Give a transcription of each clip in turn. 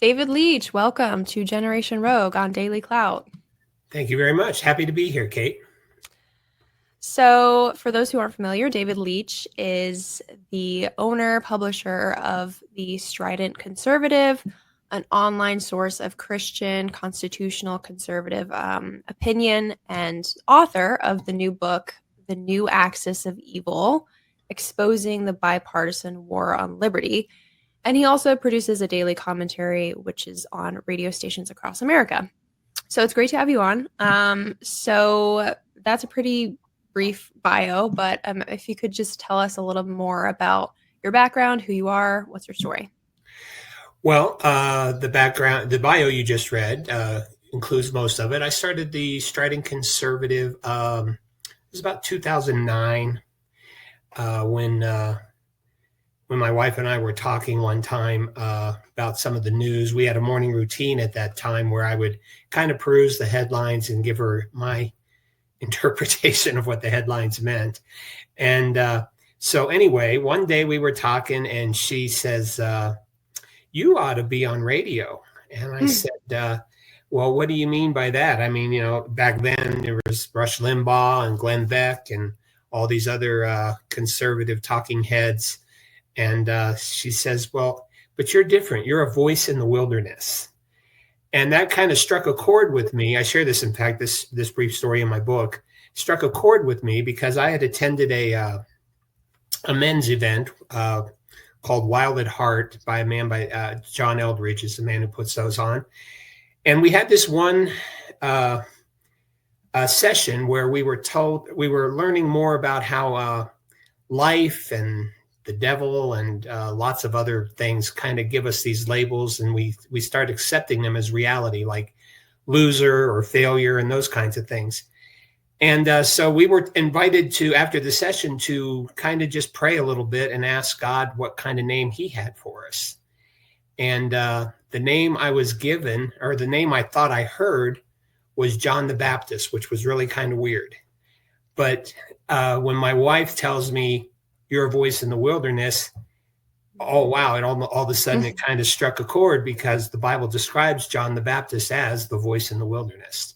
David Leach, welcome to Generation Rogue on Daily Clout. Thank you very much. Happy to be here, Kate. So, for those who aren't familiar, David Leach is the owner, publisher of the Strident Conservative, an online source of Christian constitutional conservative opinion, and author of the new book, The New Axis of Evil, Exposing the Bipartisan War on Liberty. And he also produces a daily commentary, which is on radio stations across America. So it's great to have you on. So that's a pretty brief bio, but if you could just tell us a little more about your background, who you are, what's your story? Well, the bio you just read includes most of it. I started the Strident Conservative. It was about 2009 when my wife and I were talking one time about some of the news. We had a morning routine at that time where I would kind of peruse the headlines and give her my interpretation of what the headlines meant. And so anyway, one day we were talking and she says, you ought to be on radio. And I said, well, what do you mean by that? I mean, back then there was Rush Limbaugh and Glenn Beck and all these other conservative talking heads. And she says, well, but you're different. You're a voice in the wilderness. And that kind of struck a chord with me. I share this, in fact, this brief story in my book, struck a chord with me because I had attended a men's event called Wild at Heart by a man by John Eldridge is the man who puts those on. And we had this one session where we were learning more about how life and the devil and lots of other things kind of give us these labels, and we start accepting them as reality, like loser or failure and those kinds of things. And so we were invited to, after the session, to kind of just pray a little bit and ask God what kind of name he had for us. And the name I was given, or the name I thought I heard, was John the Baptist, which was really kind of weird. But when my wife tells me, you're a voice in the wilderness, oh, wow. And all of a sudden it kind of struck a chord because the Bible describes John the Baptist as the voice in the wilderness.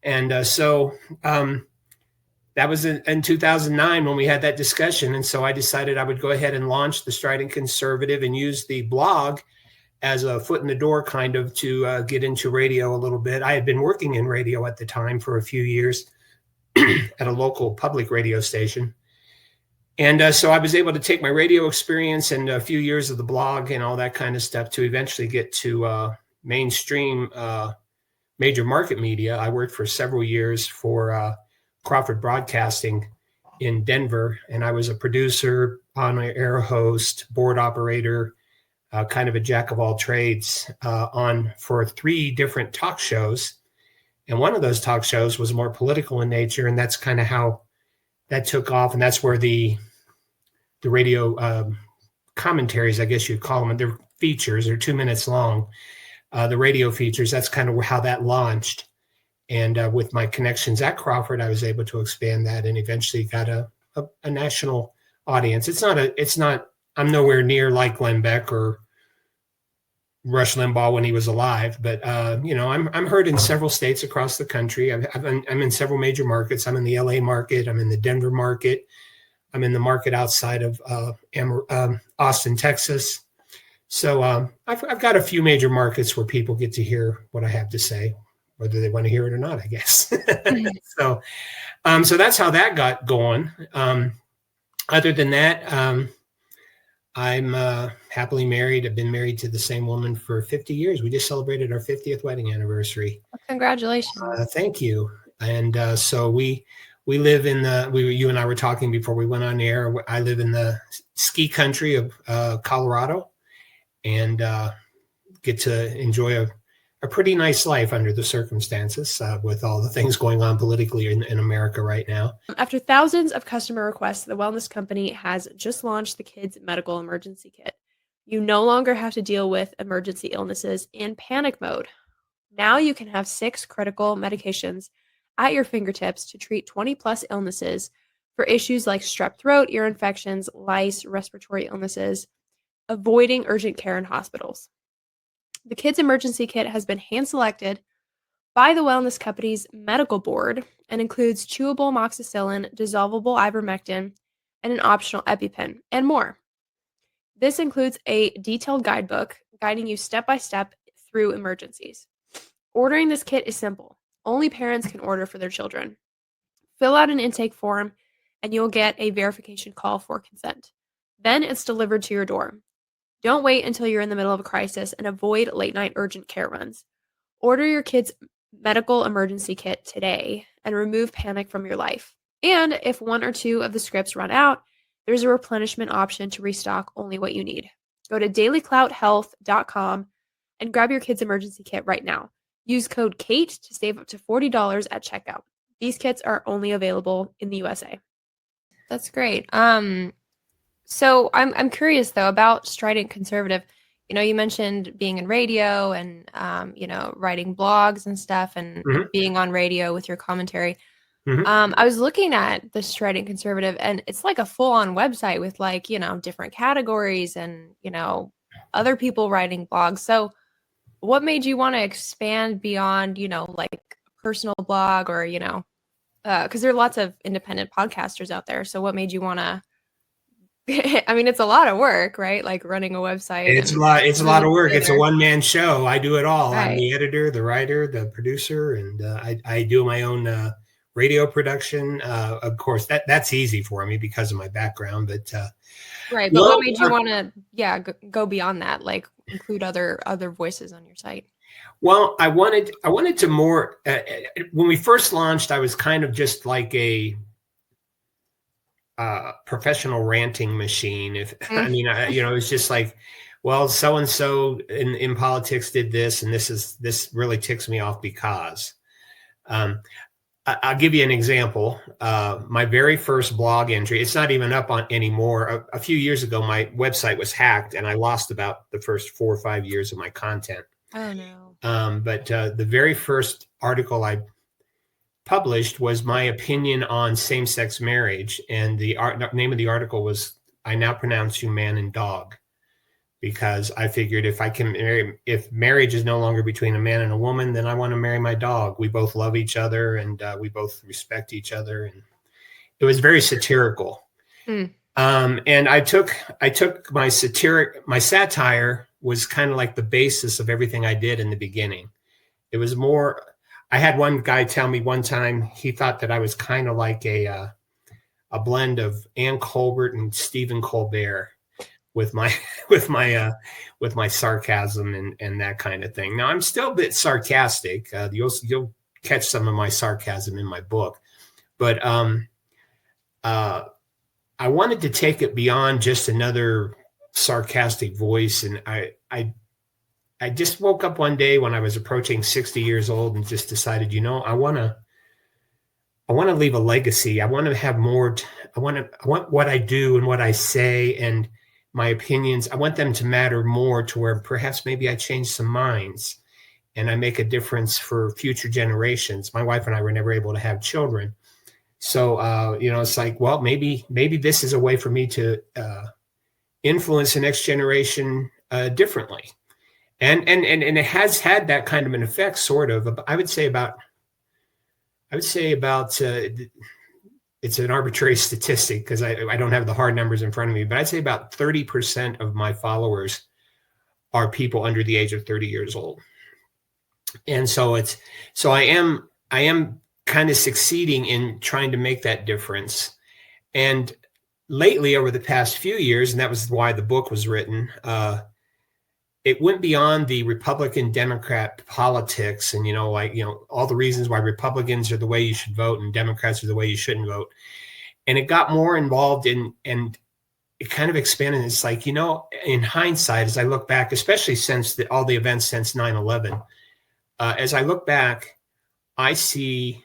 And so that was in 2009 when we had that discussion. And so I decided I would go ahead and launch the Strident Conservative and use the blog as a foot in the door kind of to get into radio a little bit. I had been working in radio at the time for a few years at a local public radio station. And so I was able to take my radio experience and a few years of the blog and all that kind of stuff to eventually get to mainstream major market media. I worked for several years for Crawford Broadcasting in Denver, and I was a producer, on-air host, board operator, kind of a jack of all trades for 3 different talk shows. And one of those talk shows was more political in nature, and that's kind of how that took off. And that's where the radio commentaries, I guess you'd call them, they're features, they're 2 minutes long. The radio features, that's kind of how that launched. And with my connections at Crawford, I was able to expand that and eventually got a national audience. I'm nowhere near like Glenn Beck or Rush Limbaugh when he was alive, but I'm heard in several states across the country. I'm in several major markets. I'm in the LA market. I'm in the Denver market. I'm in the market outside of Austin, Texas. So I've got a few major markets where people get to hear what I have to say, whether they want to hear it or not, I guess. So that's how that got going. Other than that, I'm happily married. I've been married to the same woman for 50 years. We just celebrated our 50th wedding anniversary. Congratulations. Thank you. And so we live in you and I were talking before we went on air. I live in the ski country of Colorado and get to enjoy a pretty nice life under the circumstances with all the things going on politically in America right now. After thousands of customer requests, the wellness company has just launched the Kids Medical Emergency Kit. You no longer have to deal with emergency illnesses in panic mode. Now you can have 6 critical medications at your fingertips to treat 20 plus illnesses for issues like strep throat, ear infections, lice, respiratory illnesses, avoiding urgent care in hospitals. The Kids Emergency Kit has been hand-selected by the Wellness Company's medical board and includes chewable amoxicillin, dissolvable ivermectin, and an optional EpiPen, and more. This includes a detailed guidebook guiding you step by step through emergencies. Ordering this kit is simple. Only parents can order for their children. Fill out an intake form, and you'll get a verification call for consent. Then it's delivered to your door. Don't wait until you're in the middle of a crisis and avoid late-night urgent care runs. Order your kid's medical emergency kit today and remove panic from your life. And if one or two of the scripts run out, there's a replenishment option to restock only what you need. Go to dailyclouthealth.com and grab your kid's emergency kit right now. Use code KATE to save up to $40 at checkout. These kits are only available in the USA. That's great. So I'm curious though about Strident Conservative. You know, you mentioned being in radio and writing blogs and stuff, and being on radio with your commentary. I was looking at the Strident Conservative, and it's like a full-on website with different categories and other people writing blogs. So what made you want to expand beyond like a personal blog, or because there are lots of independent podcasters out there. So what made you want to I mean, it's a lot of work, right? Like running a website. It's a lot of work. It's a one-man show. I do it all. Right. I'm the editor, the writer, the producer, and I do my own radio production. Of course, that's easy for me because of my background. But right. But what made you want to go beyond that? Like include other voices on your site? Well, I wanted to more. When we first launched, I was kind of just like a professional ranting machine. It was just like, well, so and so in politics did this, and this really ticks me off because. I'll give you an example. My very first blog entry, it's not even up on anymore. A few years ago, my website was hacked, and I lost about the first 4 or 5 years of my content. Oh no! But the very first article I published was my opinion on same-sex marriage, and the name of the article was "I Now Pronounce You Man and Dog," because I figured if marriage is no longer between a man and a woman, then I want to marry my dog. We both love each other, and we both respect each other, and it was very satirical. And I took my satire was kind of like the basis of everything I did in the beginning. It was more. I had one guy tell me one time he thought that I was kind of like a blend of Ann Colbert and Stephen Colbert with my sarcasm and that kind of thing. Now I'm still a bit sarcastic. You'll catch some of my sarcasm in my book, but I wanted to take it beyond just another sarcastic voice, and I just woke up one day when I was approaching 60 years old and just decided, I want to leave a legacy. I want to have more. I want what I do and what I say and my opinions. I want them to matter more, to where perhaps maybe I change some minds and I make a difference for future generations. My wife and I were never able to have children. So, it's like, well, maybe this is a way for me to influence the next generation differently. And it has had that kind of an effect, sort of. I would say about it's an arbitrary statistic because I don't have the hard numbers in front of me, but I'd say about 30% of my followers are people under the age of 30 years old. And so I am kind of succeeding in trying to make that difference. And lately, over the past few years, and that was why the book was written, it went beyond the Republican Democrat politics and, all the reasons why Republicans are the way you should vote and Democrats are the way you shouldn't vote. And it got more involved and it kind of expanded. It's like, in hindsight, as I look back, especially since all the events since 9/11, as I look back, I see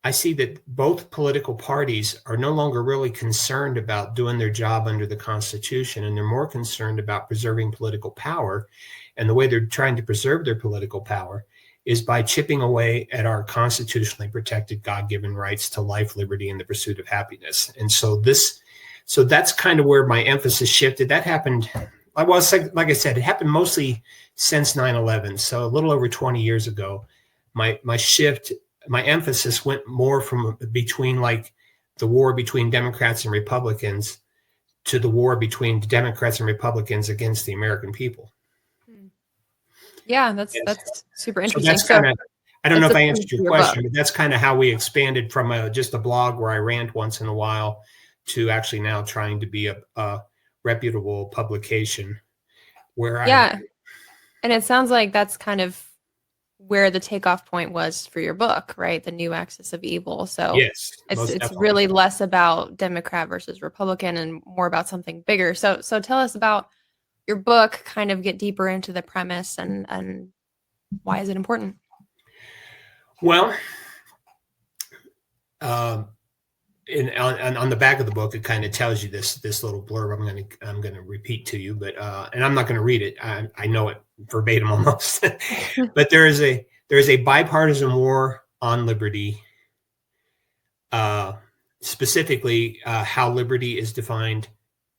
that both political parties are no longer really concerned about doing their job under the Constitution, and they're more concerned about preserving political power. And the way they're trying to preserve their political power is by chipping away at our constitutionally protected God-given rights to life, liberty, and the pursuit of happiness. And so that's kind of where my emphasis shifted. That happened well, it's like I said, it happened mostly since 9/11. So a little over 20 years ago, my emphasis went more from between like the war between Democrats and Republicans to the war between Democrats and Republicans against the American people. Yeah, that's super interesting. So that's kind of, I don't know if I answered your question, book. but that's kind of how we expanded from just a blog where I rant once in a while to actually now trying to be a reputable publication where and it sounds like that's kind of where the takeoff point was for your book, right? The New Axis of Evil. So yes, it's really less about Democrat versus Republican and more about something bigger. So tell us about your book, kind of get deeper into the premise and why is it important? Well, on the back of the book, it kind of tells you this little blurb. I'm gonna repeat to you, but and I'm not gonna read it. I know it verbatim almost. But there is a bipartisan war on liberty. Specifically, how liberty is defined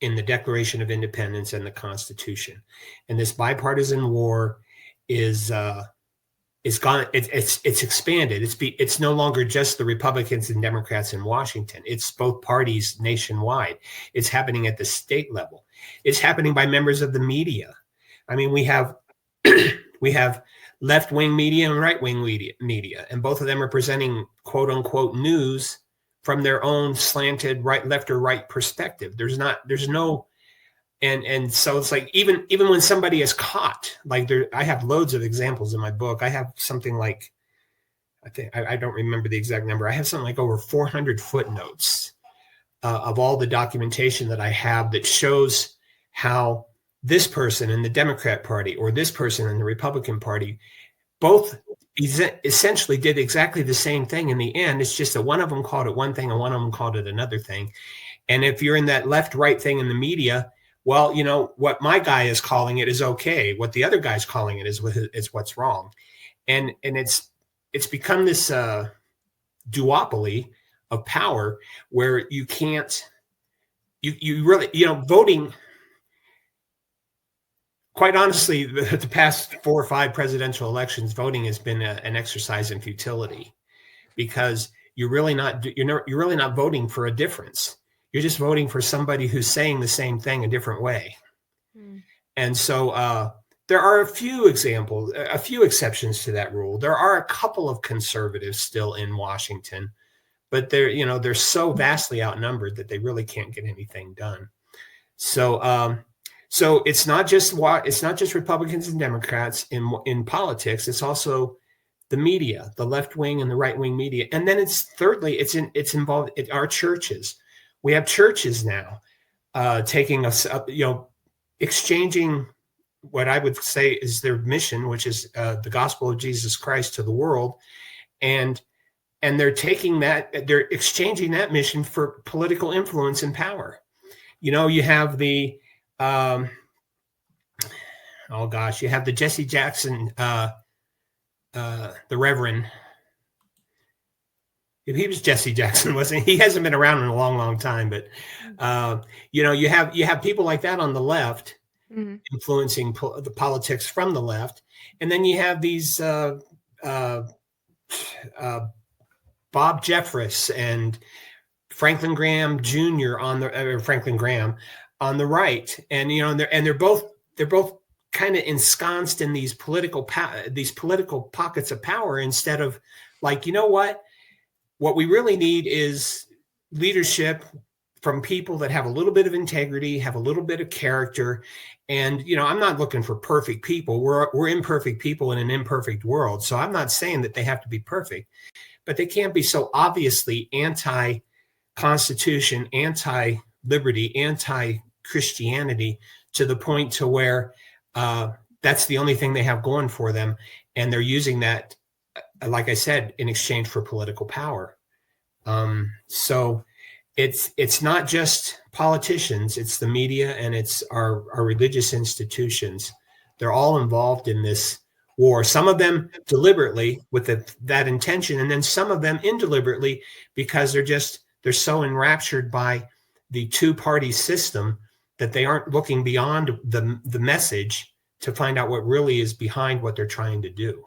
in the Declaration of Independence and the Constitution, and this bipartisan war is gone. It's expanded. It's no longer just the Republicans and Democrats in Washington. It's both parties nationwide. It's happening at the state level. It's happening by members of the media. I mean, we have left-wing media and right-wing media, and both of them are presenting quote unquote news from their own slanted left or right perspective. There's no, and so it's like even when somebody is caught, like I have loads of examples in my book. I have something like, I don't remember the exact number. I have something like over 400 footnotes of all the documentation that I have that shows how this person in the Democrat Party or this person in the Republican Party both essentially did exactly the same thing in the end. It's just that one of them called it one thing and one of them called it another thing. And if you're in that left-right thing in the media, well, you know, what my guy is calling it is okay. What the other guy's calling it is what's wrong. And it's become this duopoly of power where you can't, you really, you know, voting, quite honestly, the past 4 or 5 presidential elections, voting has been an exercise in futility, because you're really not voting for a difference. You're just voting for somebody who's saying the same thing a different way. And so there are a few exceptions to that rule. There are a couple of conservatives still in Washington, but they're so vastly outnumbered that they really can't get anything done. So it's not just Republicans and Democrats in politics. It's also the media, the left wing and the right wing media, and then it's involved in our churches. We have churches now taking us up, exchanging what I would say is their mission, which is the gospel of Jesus Christ to the world, and they're exchanging that mission for political influence and power. You have the you have the Jesse Jackson, the Reverend. He was Jesse Jackson, wasn't he? He hasn't been around in a long, long time, but you have people like that on the left, influencing the politics from the left, and then you have these Bob Jeffress and Franklin Graham Jr. Franklin Graham on the right, and they're both kind of ensconced in these political pockets of power, instead of like, what we really need is leadership from people that have a little bit of integrity, have a little bit of character. And, I'm not looking for perfect people. We're imperfect people in an imperfect world. So I'm not saying that they have to be perfect, but they can't be so obviously anti-Constitution, anti-liberty, anti-Christianity to the point to where that's the only thing they have going for them. And they're using that, like I said, in exchange for political power. So it's not just politicians, it's the media, and it's our religious institutions. They're all involved in this war. Some of them deliberately with that intention, and then some of them indeliberately because they're so enraptured by the two-party system that they aren't looking beyond the message to find out what really is behind what they're trying to do.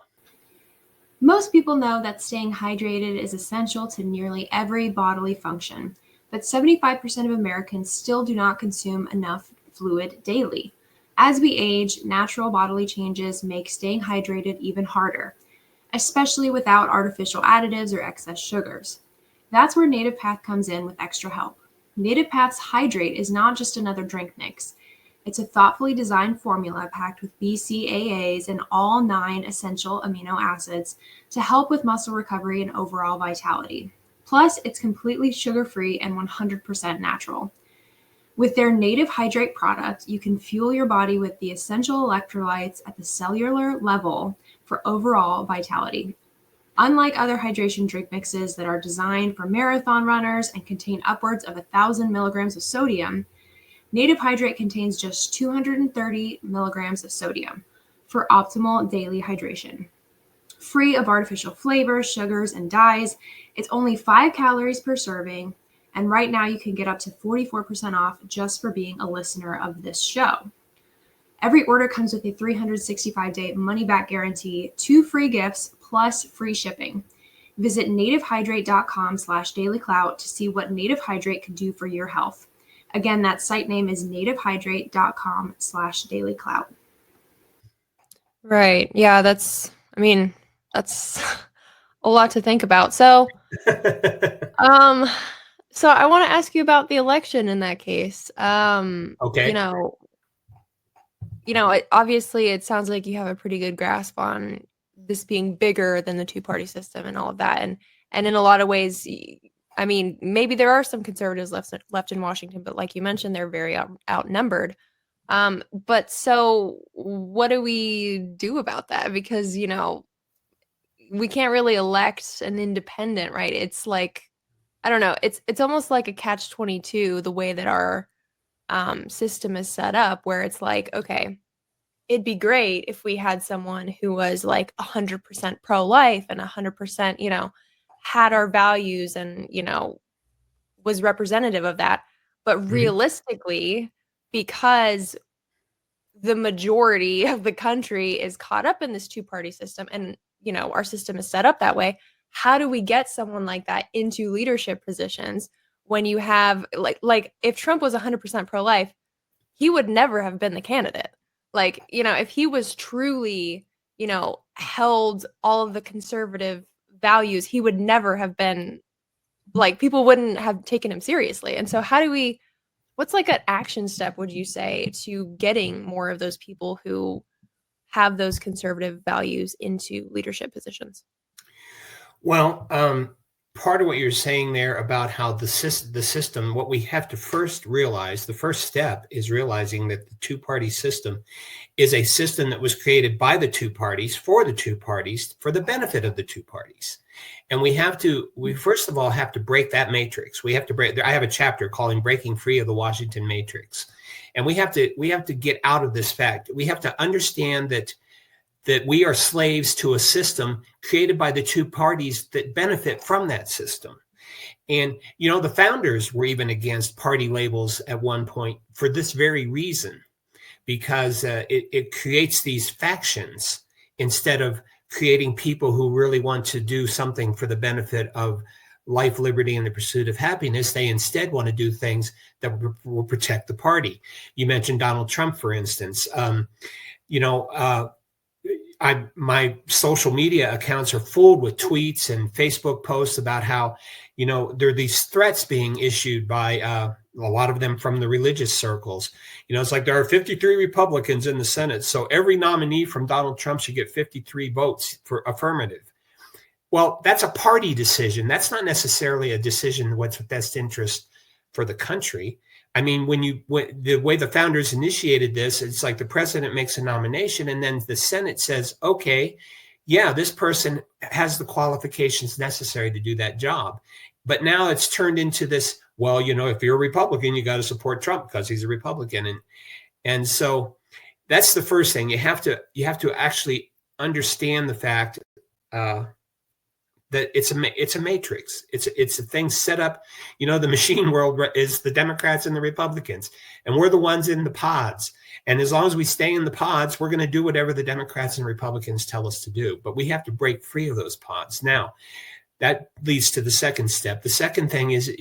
Most people know that staying hydrated is essential to nearly every bodily function, but 75% of Americans still do not consume enough fluid daily. As we age, natural bodily changes make staying hydrated even harder, especially without artificial additives or excess sugars. That's where Native Path comes in with extra help. Native Path's Hydrate is not just another drink mix. It's a thoughtfully designed formula packed with BCAAs and all 9 essential amino acids to help with muscle recovery and overall vitality. Plus, it's completely sugar-free and 100% natural. With their Native Hydrate product, you can fuel your body with the essential electrolytes at the cellular level for overall vitality. Unlike other hydration drink mixes that are designed for marathon runners and contain upwards of 1,000 milligrams of sodium, Native Hydrate contains just 230 milligrams of sodium for optimal daily hydration. Free of artificial flavors, sugars, and dyes, it's only 5 calories per serving, and right now you can get up to 44% off just for being a listener of this show. Every order comes with a 365-day money-back guarantee, 2 free gifts, plus free shipping. Visit nativehydrate.com/dailyclout to see what Native Hydrate can do for your health. Again, that site name is nativehydrate.com/dailyclout. Right. Yeah, that's a lot to think about. So, so I want to ask you about the election in that case. Okay. Obviously it sounds like you have a pretty good grasp on this being bigger than the two-party system and all of that. And in a lot of ways, I mean, maybe there are some conservatives left in Washington, but like you mentioned, they're very outnumbered. But so what do we do about that? Because, we can't really elect an independent, right? It's like, I don't know. It's almost like a catch-22, the way that our system is set up, where it's like, okay, it'd be great if we had someone who was like 100% pro-life and 100%, had our values and, was representative of that. But realistically, because the majority of the country is caught up in this two-party system and, our system is set up that way, how do we get someone like that into leadership positions when you have like if Trump was 100% pro-life, he would never have been the candidate. Like, if he was truly, held all of the conservative values, he would never have been, like, people wouldn't have taken him seriously. And so what's like an action step, would you say, to getting more of those people who have those conservative values into leadership positions? Well, part of what you're saying there about how the system, what we have to first realize, the first step is realizing that the two-party system is a system that was created by the two parties, for the two parties, for the benefit of the two parties. And we first of all have to break that matrix. I have a chapter called Breaking Free of the Washington Matrix. And we have to get out of this fact. We have to understand that we are slaves to a system created by the two parties that benefit from that system. And, the founders were even against party labels at one point for this very reason, because it creates these factions instead of creating people who really want to do something for the benefit of life, liberty, and the pursuit of happiness. They instead want to do things that will protect the party. You mentioned Donald Trump, for instance. My social media accounts are full with tweets and Facebook posts about how, there are these threats being issued by a lot of them from the religious circles. It's like there are 53 Republicans in the Senate, so every nominee from Donald Trump should get 53 votes for affirmative. Well, that's a party decision. That's not necessarily a decision what's the best interest for the country. I mean, the way the founders initiated this, it's like the president makes a nomination and then the Senate says, okay, yeah, this person has the qualifications necessary to do that job. But now it's turned into this, well, if you're a Republican, you got to support Trump because he's a Republican. And so that's the first thing. You have to actually understand the fact that it's a matrix. It's a thing set up. The machine world is the Democrats and the Republicans, and we're the ones in the pods. And as long as we stay in the pods, we're going to do whatever the Democrats and Republicans tell us to do. But we have to break free of those pods. Now, that leads to the second step. The second thing is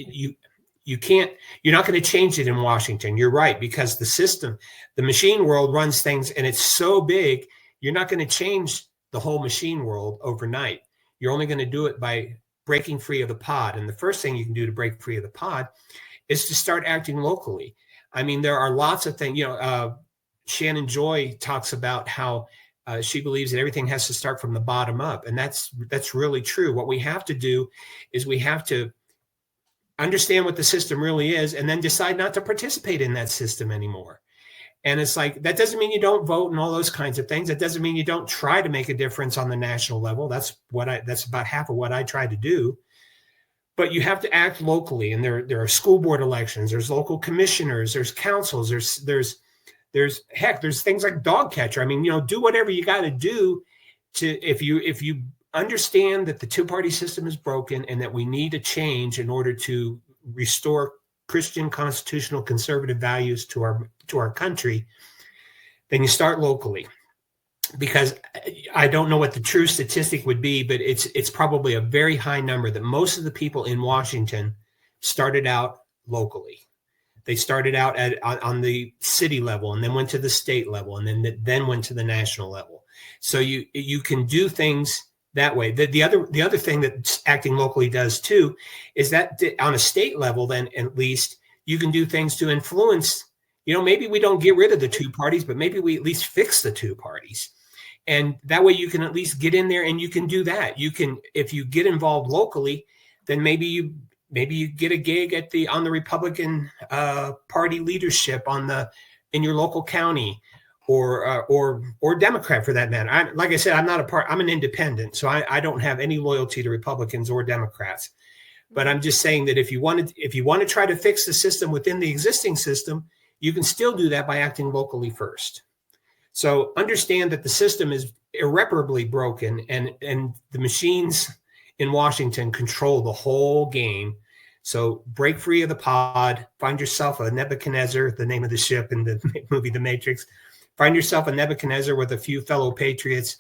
you're not going to change it in Washington. You're right, because the system, the machine world runs things, and it's so big, you're not going to change the whole machine world overnight. You're only going to do it by breaking free of the pod. And the first thing you can do to break free of the pod is to start acting locally. I mean, there are lots of things. Shannon Joy talks about how she believes that everything has to start from the bottom up. And that's really true. What we have to do is we have to understand what the system really is and then decide not to participate in that system anymore. And it's like, that doesn't mean you don't vote and all those kinds of things. That doesn't mean you don't try to make a difference on the national level. That's about half of what I try to do. But you have to act locally. And there are school board elections, there's local commissioners, there's councils, there's things like dog catcher. I mean, do whatever you got to do if you understand that the two-party system is broken and that we need a change in order to restore Christian constitutional conservative values to our country, then you start locally. Because I don't know what the true statistic would be, but it's probably a very high number that most of the people in Washington started out locally. They started out on the city level and then went to the state level and then went to the national level. So you can do things that way. The other thing that acting locally does too is that on a state level, then at least you can do things to influence. Maybe we don't get rid of the two parties, but maybe we at least fix the two parties. And that way you can at least get in there and you can do that. You can, if you get involved locally, then maybe you get a gig on the Republican Party leadership in your local county, or Democrat for that matter. Like I said, I'm an independent, so I don't have any loyalty to Republicans or Democrats. But I'm just saying that if you want to try to fix the system within the existing system, you can still do that by acting locally first. So understand that the system is irreparably broken, and the machines in Washington control the whole game. So break free of the pod, find yourself a Nebuchadnezzar, the name of the ship in the movie The Matrix. Find yourself a Nebuchadnezzar with a few fellow patriots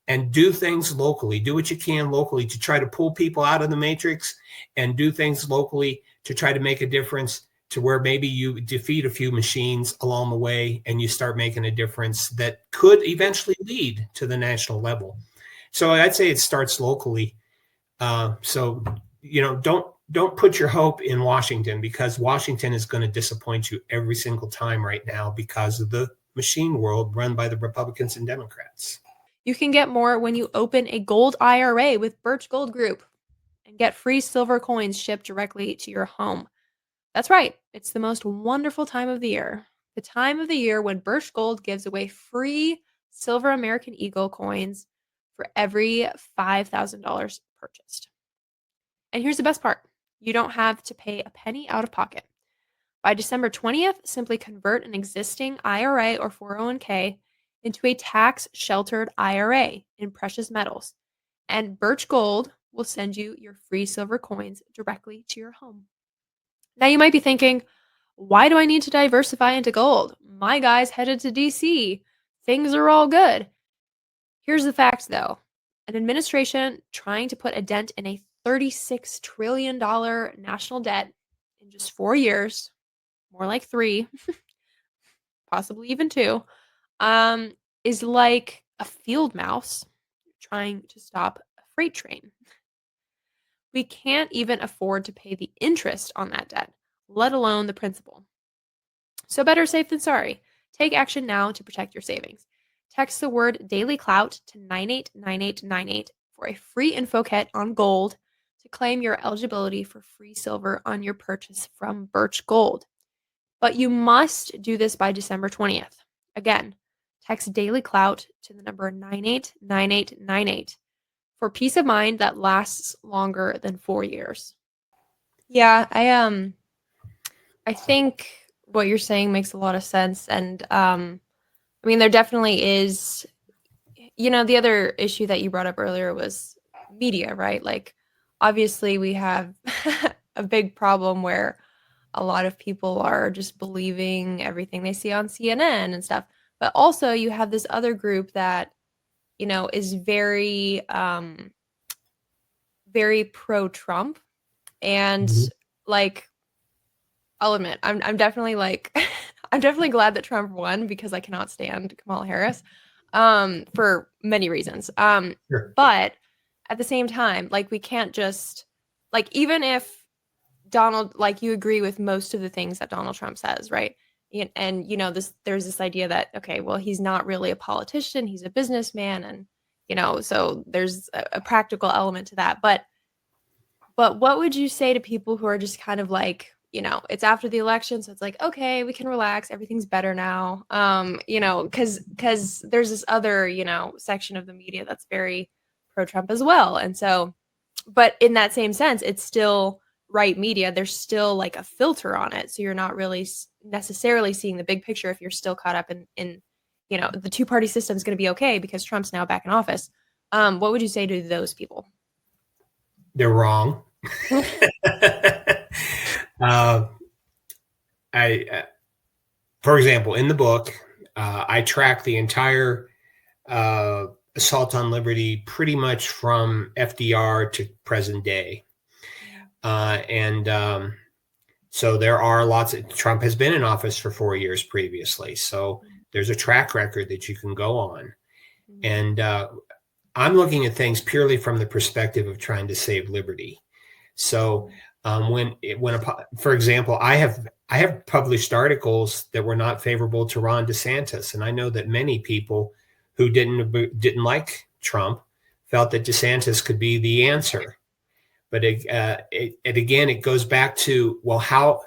and do things locally. Do what you can locally to try to pull people out of the matrix, and do things locally to try to make a difference, to where maybe you defeat a few machines along the way and you start making a difference that could eventually lead to the national level. So I'd say it starts locally. So don't put your hope in Washington, because Washington is going to disappoint you every single time right now because of the machine world run by the Republicans and Democrats. You can get more when you open a gold IRA with Birch Gold Group and get free silver coins shipped directly to your home. That's right. It's the most wonderful time of the year. The time of the year when Birch Gold gives away free silver American Eagle coins for every $5,000 purchased. And here's the best part. You don't have to pay a penny out of pocket. By December 20th, simply convert an existing IRA or 401k into a tax-sheltered IRA in precious metals, and Birch Gold will send you your free silver coins directly to your home. Now you might be thinking, why do I need to diversify into gold? My guy's headed to DC. Things are all good. Here's the fact, though. An administration trying to put a dent in a $36 trillion national debt in just 4 years, more like 3, possibly even 2, is like a field mouse trying to stop a freight train. We can't even afford to pay the interest on that debt, let alone the principal. So better safe than sorry. Take action now to protect your savings. Text the word Daily Clout to 989898 for a free info kit on gold to claim your eligibility for free silver on your purchase from Birch Gold. But you must do this by December 20th. Again, text Daily Clout to the number 989898 for peace of mind that lasts longer than 4 years. Yeah, I think what you're saying makes a lot of sense. And I mean, there definitely is, the other issue that you brought up earlier was media, right? Like, obviously we have a big problem where a lot of people are just believing everything they see on CNN and stuff. But also you have this other group that, is very very pro-Trump. And Mhm. like, I'll admit, I'm definitely like I'm definitely glad that Trump won because I cannot stand Kamala Harris for many reasons. Sure. But at the same time, like we can't just like even if Donald, like you agree with most of the things that Donald Trump says, right? And this there's this idea that okay, well, he's not really a politician, he's a businessman, and so there's a practical element to that. But what would you say to people who are just kind of like, it's after the election, so it's like, okay, we can relax, everything's better now. Because there's this other, section of the media that's very pro-Trump as well. And so, but in that same sense, it's still right media. There's still like a filter on it. So you're not really necessarily seeing the big picture if you're still caught up in the two-party system is going to be okay because Trump's now back in office. What would you say to those people? They're wrong. uh, for example, in the book, I track the entire assault on liberty pretty much from FDR to present day. And so there are lots of, Trump has been in office for 4 years previously. So there's a track record that you can go on. And I'm looking at things purely from the perspective of trying to save liberty. So for example, I have published articles that were not favorable to Ron DeSantis, and I know that many people who didn't like Trump felt that DeSantis could be the answer. But again, it goes back to, well, how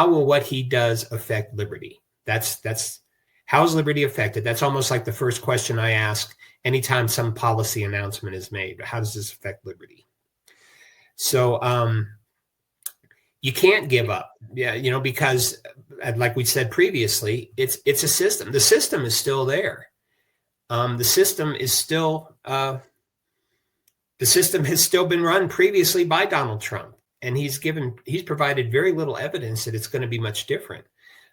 will what he does affect liberty? That's how is liberty affected? That's almost like the first question I ask anytime some policy announcement is made. How does this affect liberty? So you can't give up, because like we said previously, it's a system. The system is still there. The system has still been run previously by Donald Trump, and he's provided very little evidence that it's going to be much different.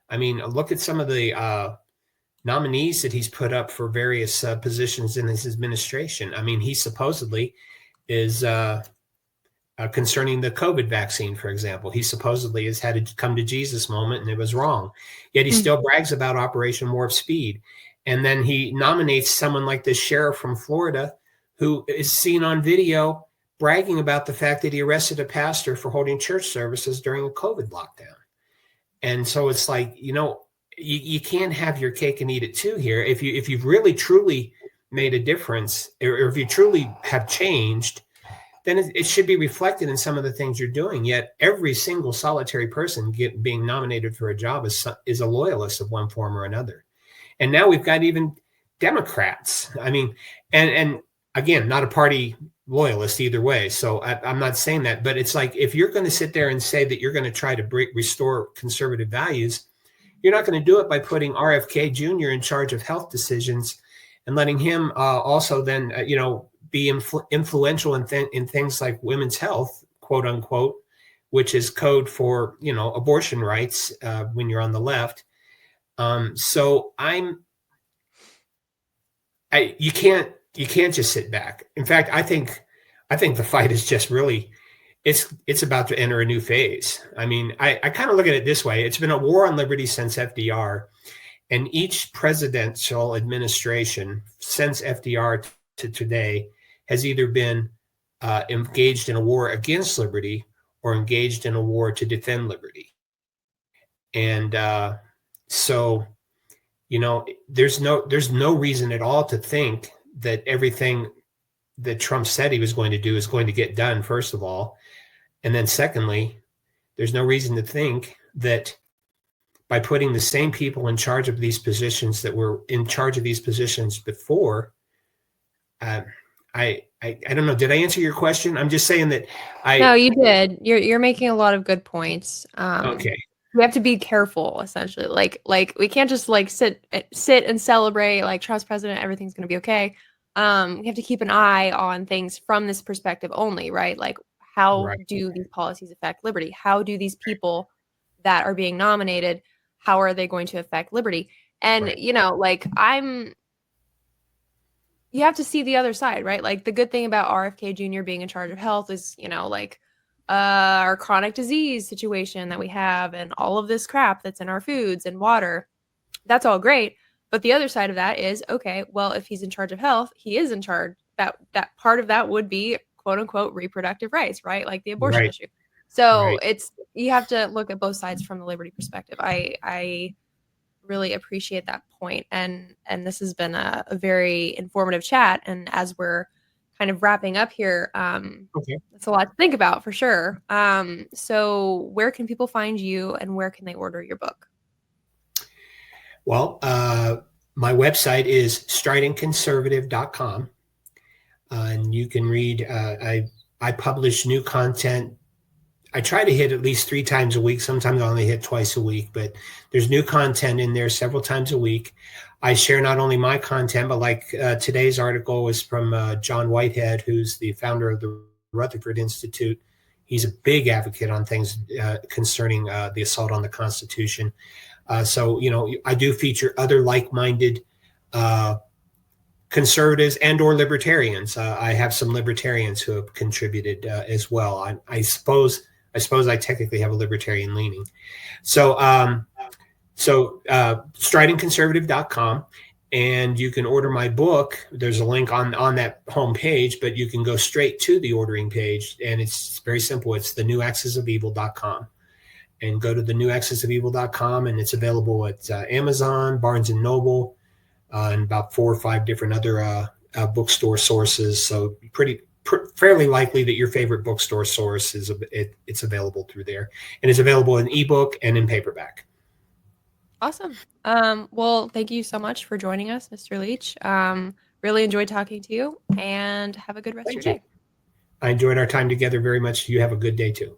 I mean, look at some of the nominees that he's put up for various positions in his administration. I mean, he supposedly is concerning the COVID vaccine, for example. He supposedly has had a come to Jesus moment, and it was wrong. Yet he still brags about Operation Warp Speed. And then he nominates someone like the sheriff from Florida who is seen on video bragging about the fact that he arrested a pastor for holding church services during a COVID lockdown. And so it's like, you can't have your cake and eat it too here. If you've really truly made a difference, or if you truly have changed, then it should be reflected in some of the things you're doing. Yet every single solitary person being nominated for a job is a loyalist of one form or another. And now we've got even Democrats. I mean, and again, not a party loyalist either way. So I'm not saying that, but it's like, if you're going to sit there and say that you're going to try to restore conservative values, you're not going to do it by putting RFK Jr. in charge of health decisions and letting him also then, be influential in things like women's health, quote unquote, which is code for, abortion rights when you're on the left. So you can't just sit back. In fact, I think the fight is just really, it's about to enter a new phase. I mean, I kind of look at it this way. It's been a war on liberty since FDR, and each presidential administration since FDR to today has either been engaged in a war against liberty or engaged in a war to defend liberty. And so, there's no reason at all to think that everything that Trump said he was going to do is going to get done, first of all. And then secondly, there's no reason to think that by putting the same people in charge of these positions that were in charge of these positions before, I don't know. Did I answer your question? I'm just saying that No, you did. You're making a lot of good points. Okay. We have to be careful, essentially. Like we can't just like sit and celebrate like Trump's president, everything's going to be okay. We have to keep an eye on things from this perspective only, right? Like How Right. do these policies affect liberty? How do these people that are being nominated, how are they going to affect liberty? And, Right. like you have to see the other side, right? Like the good thing about RFK Jr. being in charge of health is, like our chronic disease situation that we have and all of this crap that's in our foods and water. That's all great. But the other side of that is, okay, well, if he's in charge of health, he is in charge. That part of that would be quote unquote reproductive rights, right? Like the abortion Right. issue. So Right. you have to look at both sides from the liberty perspective. I really appreciate that point. And this has been a very informative chat. And as we're kind of wrapping up here, Okay. it's a lot to think about for sure. So where can people find you and where can they order your book? Well, my website is stridentconservative.com. And you can read, I publish new content. I try to hit at least 3 times a week. Sometimes I only hit twice a week, but there's new content in there several times a week. I share not only my content, but like today's article is from John Whitehead, who's the founder of the Rutherford Institute. He's a big advocate on things concerning the assault on the Constitution. So, I do feature other like-minded conservatives and or libertarians. I have some libertarians who have contributed as well. I suppose I technically have a libertarian leaning. So, stridentconservative.com, and you can order my book. There's a link on that homepage, but you can go straight to the ordering page, and it's very simple. It's thenewaxesofevil.com. And go to thenewaxesofevil.com, and it's available at Amazon, Barnes and Noble, and about 4 or 5 different other bookstore sources. So fairly likely that your favorite bookstore source it's available through there, and it's available in ebook and in paperback. Awesome. Well, thank you so much for joining us, Mr. Leach. Really enjoyed talking to you, and have a good rest of your day. I enjoyed our time together very much. You have a good day too.